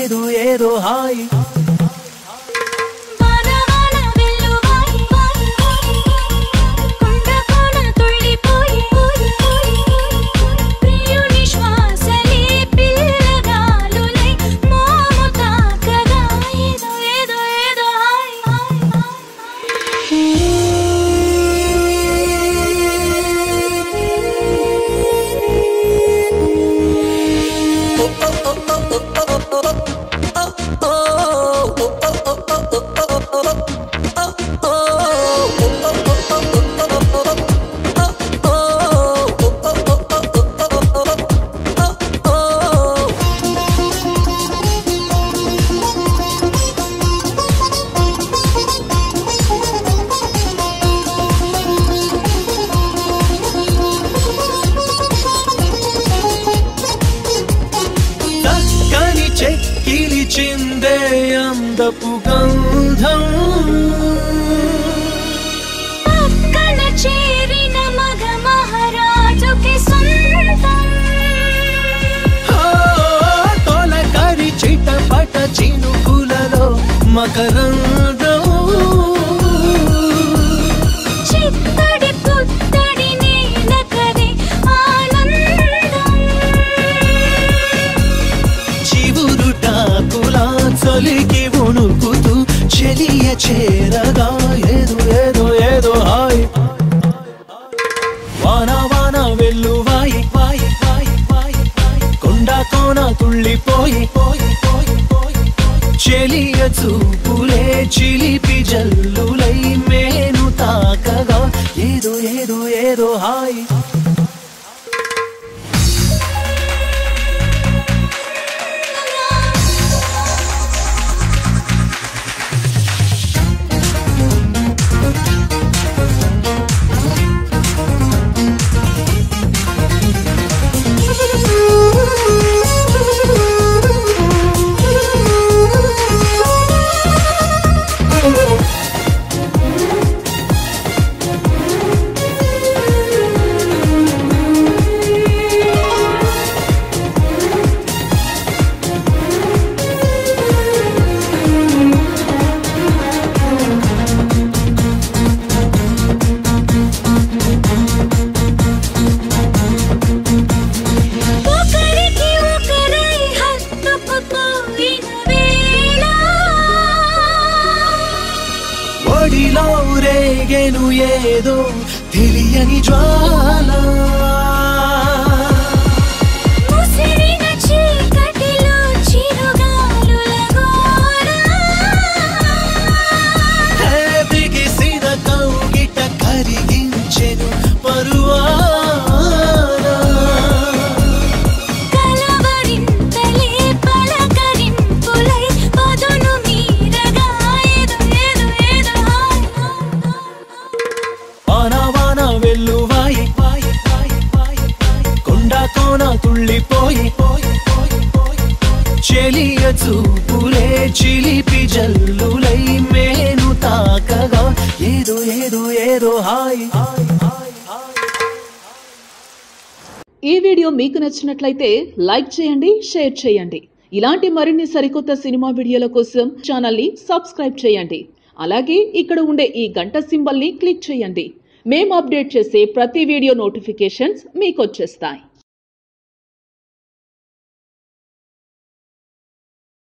ఏదో ఏదో హాయ్ చిందే అందపు గంధం పక్కన చేరిన మగ మహారాజుకి సొంతం తొలకరి చిటపట చినుకులలో మకరందం చిత్తడి పుత్తడి నేలకదే ఆనందం చివురుటాకులా చలికి వణుకుతూ చెలియ చేరగా ఏదో ఏదో ఏదో హాయ్ వాన వాన వెల్లువాయి వాయి వాయి వాయి కొండ కోన తుళ్ళిపోయి పోయి పోయి పోయి చెలియ చూపులే చిలిపి జల్లులై మేను తాకగా ఏదో ఏదో ఏదో హాయ్ ఒడిలో రేగెను ఏదో తెలియని జ్వాల ముసిరిన చీకటిలో చిరుగాలుల గోర బిగిసిన కౌగిట కరిగించెను పరువాన కలవరింతలే పలకరింపులై పదును మీరగా ఏదో ఏదో ఏదో వాన వాన వెల్లువాయి వాయి వాయి వాయి కొండ కోన తుళ్ళిపోయి పోయి పోయి పోయి చెలియ చూపులే చిలిపి జల్లులై మేను తాకగా ఏదో ఏదో ఏదో హాయ్ ఈ వీడియో మీకు నచ్చినట్లయితే లైక్ చేయండి, షేర్ చేయండి. ఇలాంటి మరిన్ని సరికొత్త సినిమా వీడియోల కోసం ఛానల్ ని సబ్స్క్రైబ్ చేయండి. అలాగే ఇక్కడ ఉండే ఈ గంట సింబల్ ని క్లిక్ చేయండి. మేము అప్డేట్ చేసే ప్రతి వీడియో నోటిఫికేషన్స్ మీకు వచ్చేస్తాయి.